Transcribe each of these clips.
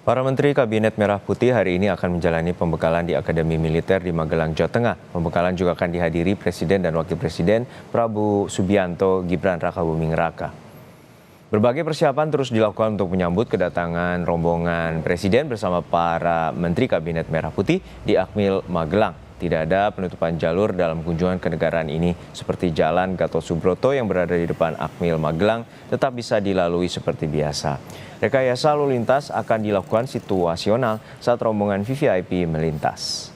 Para Menteri Kabinet Merah Putih hari ini akan menjalani pembekalan di Akademi Militer di Magelang, Jawa Tengah. Pembekalan juga akan dihadiri Presiden dan Wakil Presiden Prabowo Subianto, Gibran Rakabuming Raka. Berbagai persiapan terus dilakukan untuk menyambut kedatangan rombongan Presiden bersama para Menteri Kabinet Merah Putih di Akmil Magelang. Tidak ada penutupan jalur dalam kunjungan kenegaraan ini, seperti Jalan Gatot Subroto yang berada di depan Akmil Magelang tetap bisa dilalui seperti biasa. Rekayasa lalu lintas akan dilakukan situasional saat rombongan VVIP melintas.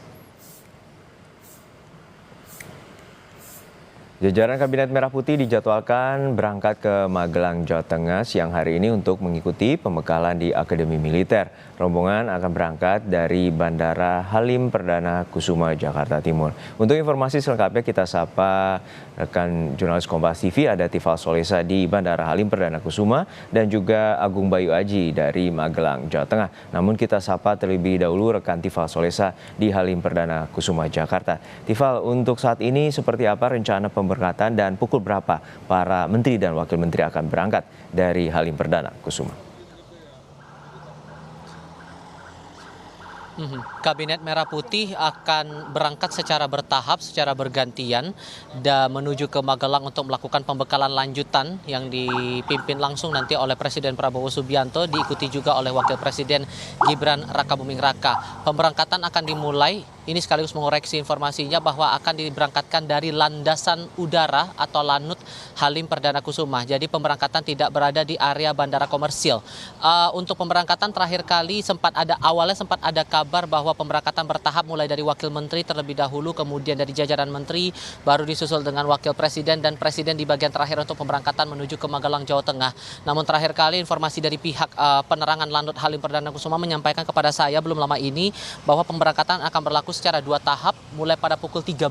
Jajaran Kabinet Merah Putih dijadwalkan berangkat ke Magelang, Jawa Tengah siang hari ini untuk mengikuti pembekalan di Akademi Militer. Rombongan akan berangkat dari Bandara Halim Perdana Kusuma, Jakarta Timur. Untuk informasi selengkapnya kita sapa rekan jurnalis Kompas TV ada Tifal Solesa di Bandara Halim Perdana Kusuma dan juga Agung Bayu Aji dari Magelang, Jawa Tengah. Namun kita sapa terlebih dahulu rekan Tifal Solesa di Halim Perdana Kusuma, Jakarta. Tifal, untuk saat ini seperti apa rencana pemberangkatan dan pukul berapa para menteri dan wakil menteri akan berangkat dari Halim Perdana Kusuma? Kabinet Merah Putih akan berangkat secara bertahap, secara bergantian dan menuju ke Magelang untuk melakukan pembekalan lanjutan yang dipimpin langsung nanti oleh Presiden Prabowo Subianto, diikuti juga oleh Wakil Presiden Gibran Rakabuming Raka. Pemberangkatan akan dimulai, ini sekaligus mengoreksi informasinya bahwa akan diberangkatkan dari landasan udara atau Lanut Halim Perdana Kusuma. Jadi pemberangkatan tidak berada di area bandara komersil. Untuk pemberangkatan terakhir kali awalnya sempat ada kabar bahwa pemberangkatan bertahap mulai dari wakil menteri terlebih dahulu, kemudian dari jajaran menteri, baru disusul dengan wakil presiden dan presiden di bagian terakhir untuk pemberangkatan menuju ke Magelang, Jawa Tengah. Namun terakhir kali informasi dari pihak penerangan Lanut Halim Perdana Kusuma menyampaikan kepada saya belum lama ini bahwa pemberangkatan akan berlaku secara 2 tahap mulai pada pukul 13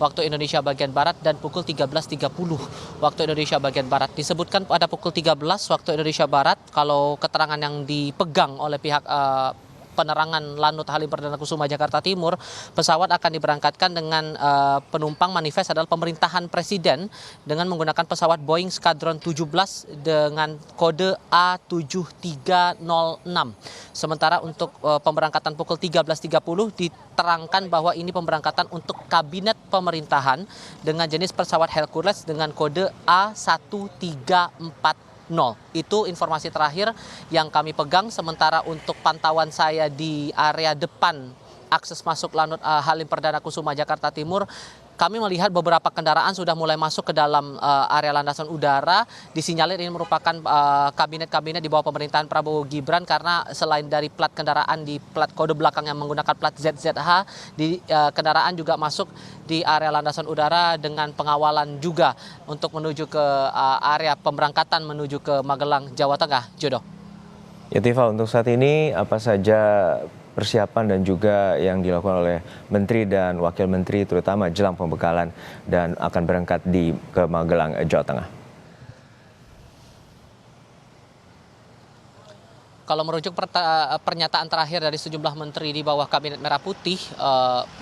waktu Indonesia bagian Barat dan pukul 13.30 waktu Indonesia bagian Barat. Disebutkan pada pukul 13 waktu Indonesia Barat, kalau keterangan yang dipegang oleh pihak penerangan Lanut Halim Perdana Kusuma Jakarta Timur, pesawat akan diberangkatkan dengan penumpang manifest adalah pemerintahan presiden dengan menggunakan pesawat Boeing Skadron 17 dengan kode A7306. Sementara untuk pemberangkatan pukul 13.30 diterangkan bahwa ini pemberangkatan untuk kabinet pemerintahan dengan jenis pesawat Hercules dengan kode A1340. Itu informasi terakhir yang kami pegang. Sementara untuk pantauan saya di area depan akses masuk Lanut Halim Perdana Kusuma Jakarta Timur, kami melihat beberapa kendaraan sudah mulai masuk ke dalam area landasan udara. Disinyalir ini merupakan kabinet-kabinet di bawah pemerintahan Prabowo Gibran, karena selain dari plat kendaraan di plat kode belakang yang menggunakan plat ZZH, di kendaraan juga masuk di area landasan udara dengan pengawalan juga untuk menuju ke area pemberangkatan menuju ke Magelang, Jawa Tengah. Jodoh. Ya Tifal, untuk saat ini apa saja persiapan dan juga yang dilakukan oleh menteri dan wakil menteri terutama jelang pembekalan dan akan berangkat ke Magelang, Jawa Tengah? Kalau merujuk pernyataan terakhir dari sejumlah menteri di bawah Kabinet Merah Putih,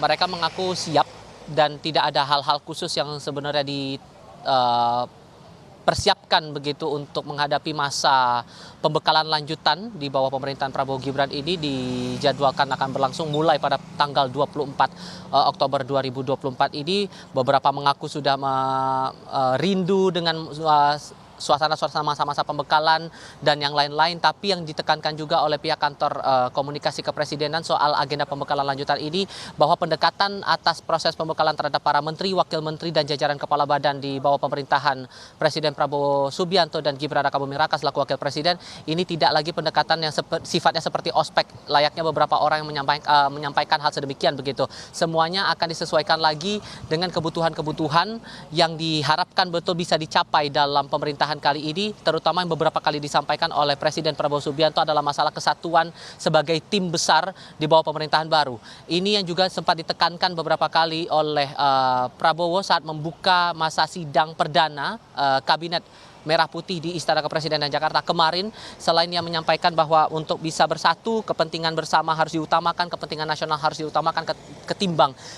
mereka mengaku siap dan tidak ada hal-hal khusus yang sebenarnya persiapkan begitu untuk menghadapi masa pembekalan lanjutan di bawah pemerintahan Prabowo Gibran ini. Dijadwalkan akan berlangsung mulai pada tanggal 24 Oktober 2024 ini. Beberapa mengaku sudah rindu dengan suasana-suasana masa-masa pembekalan dan yang lain-lain, tapi yang ditekankan juga oleh pihak kantor komunikasi kepresidenan soal agenda pembekalan lanjutan ini bahwa pendekatan atas proses pembekalan terhadap para menteri, wakil menteri dan jajaran kepala badan di bawah pemerintahan Presiden Prabowo Subianto dan Gibran Rakabuming Raka selaku wakil presiden ini tidak lagi pendekatan yang sifatnya seperti ospek layaknya beberapa orang yang menyampaikan hal sedemikian begitu. Semuanya akan disesuaikan lagi dengan kebutuhan-kebutuhan yang diharapkan betul bisa dicapai dalam pemerintahan kali ini, terutama yang beberapa kali disampaikan oleh Presiden Prabowo Subianto adalah masalah kesatuan sebagai tim besar di bawah pemerintahan baru. Ini yang juga sempat ditekankan beberapa kali oleh Prabowo saat membuka masa sidang perdana Kabinet Merah Putih di Istana Kepresidenan Jakarta kemarin, selain yang menyampaikan bahwa untuk bisa bersatu, kepentingan bersama harus diutamakan, kepentingan nasional harus diutamakan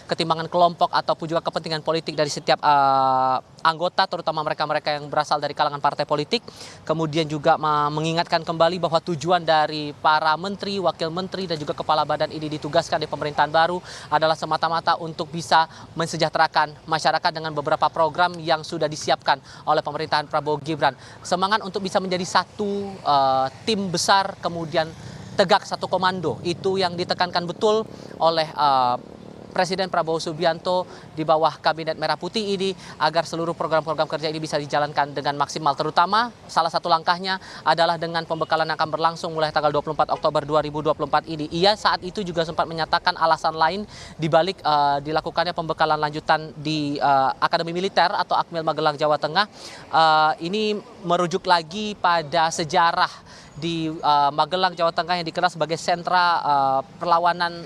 ketimbangan kelompok ataupun juga kepentingan politik dari setiap anggota, terutama mereka-mereka yang berasal dari kalangan partai politik. Kemudian juga mengingatkan kembali bahwa tujuan dari para menteri, wakil menteri, dan juga kepala badan ini ditugaskan di pemerintahan baru adalah semata-mata untuk bisa mensejahterakan masyarakat dengan beberapa program yang sudah disiapkan oleh pemerintahan Prabowo Gibran. Semangat untuk bisa menjadi satu tim besar, kemudian tegak satu komando, itu yang ditekankan betul oleh Presiden Prabowo Subianto di bawah Kabinet Merah Putih ini, agar seluruh program-program kerja ini bisa dijalankan dengan maksimal. Terutama salah satu langkahnya adalah dengan pembekalan yang akan berlangsung mulai tanggal 24 Oktober 2024 ini. Ia saat itu juga sempat menyatakan alasan lain dibalik dilakukannya pembekalan lanjutan di Akademi Militer atau Akmil Magelang, Jawa Tengah. Ini merujuk lagi pada sejarah di Magelang, Jawa Tengah yang dikenal sebagai sentra perlawanan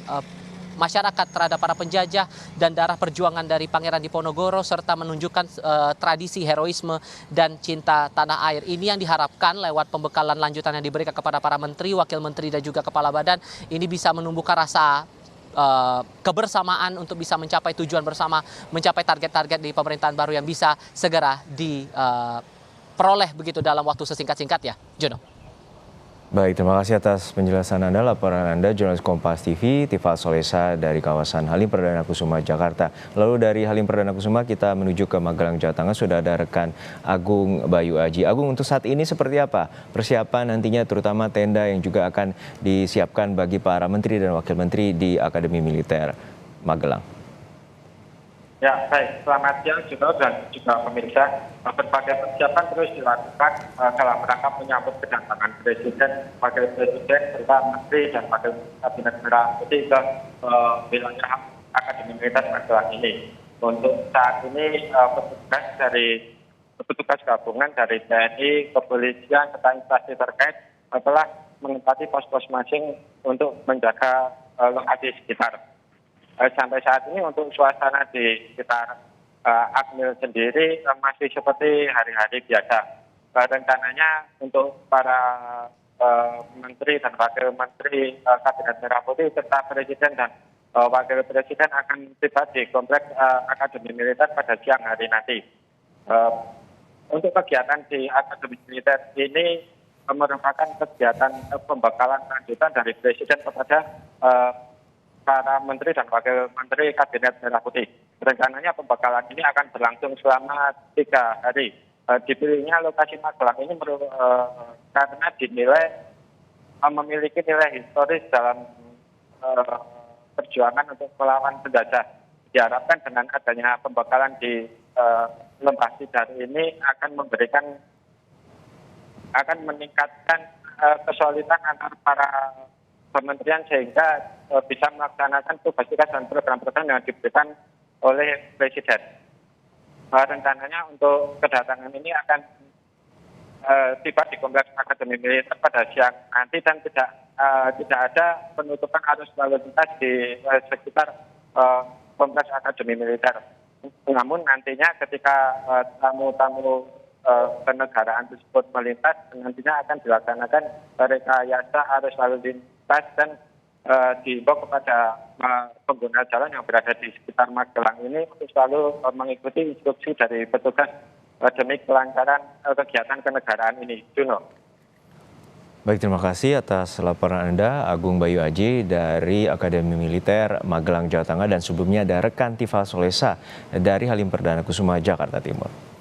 masyarakat terhadap para penjajah dan darah perjuangan dari Pangeran Diponegoro, serta menunjukkan tradisi heroisme dan cinta tanah air. Ini yang diharapkan lewat pembekalan lanjutan yang diberikan kepada para menteri, wakil menteri, dan juga kepala badan, ini bisa menumbuhkan rasa kebersamaan untuk bisa mencapai tujuan bersama, mencapai target-target di pemerintahan baru yang bisa segera diperoleh begitu dalam waktu sesingkat-singkat ya, Jono. Baik, terima kasih atas penjelasan Anda, laporan Anda, jurnalis Kompas TV, Tifa Solesa dari kawasan Halim Perdana Kusuma, Jakarta. Lalu dari Halim Perdana Kusuma kita menuju ke Magelang, Jawa Tengah, sudah ada rekan Agung Bayu Aji. Agung, untuk saat ini seperti apa persiapan nantinya, terutama tenda yang juga akan disiapkan bagi para menteri dan wakil menteri di Akademi Militer Magelang? Ya, baik. Selamat siang, Juno, dan juga pemirsa. Berbagai persiapan terus dilakukan dalam rangka menyambut kedatangan Presiden, Wakil Presiden, serta Menteri dan Wakil Kabinet Merah Putih ke wilayah Akademi Militer Magelang ini. Untuk saat ini petugas gabungan dari TNI, kepolisian, serta instansi terkait telah menempati pos-pos masing untuk menjaga lokasi sekitar. Sampai saat ini untuk suasana di sekitar Akmil sendiri masih seperti hari-hari biasa. Rencananya untuk para menteri dan wakil menteri Kabinet Merah Putih serta Presiden dan Wakil Presiden akan tiba di kompleks Akademi Militer pada siang hari nanti. Untuk kegiatan di Akademi Militer ini merupakan kegiatan pembekalan lanjutan dari Presiden kepada para menteri dan wakil menteri Kabinet Merah Putih. Rencananya pembekalan ini akan berlangsung selama 3 hari. Dipilihnya lokasi Magelang ini karena dinilai memiliki nilai historis dalam perjuangan untuk melawan penjajah. Diharapkan dengan adanya pembekalan di Lembah Tidar ini akan meningkatkan kesulitan antar para kementerian sehingga bisa melaksanakan tugas-tugas dan program-program yang diberikan oleh Presiden. Rencananya untuk kedatangan ini akan tiba di kompleks Akademi Militer pada siang nanti dan tidak ada penutupan arus lalu lintas di sekitar kompleks Akademi Militer. Namun nantinya ketika tamu-tamu kenegaraan tersebut melintas, nantinya akan dilaksanakan rekayasa arus lalu lintas dan diimbau kepada pengguna jalan yang berada di sekitar Magelang ini untuk selalu mengikuti instruksi dari petugas demi kelancaran kegiatan kenegaraan ini. Juno. Baik, terima kasih atas laporan Anda, Agung Bayu Aji dari Akademi Militer Magelang, Jawa Tengah, dan sebelumnya ada rekan Tifa Solesa dari Halim Perdana Kusuma, Jakarta Timur.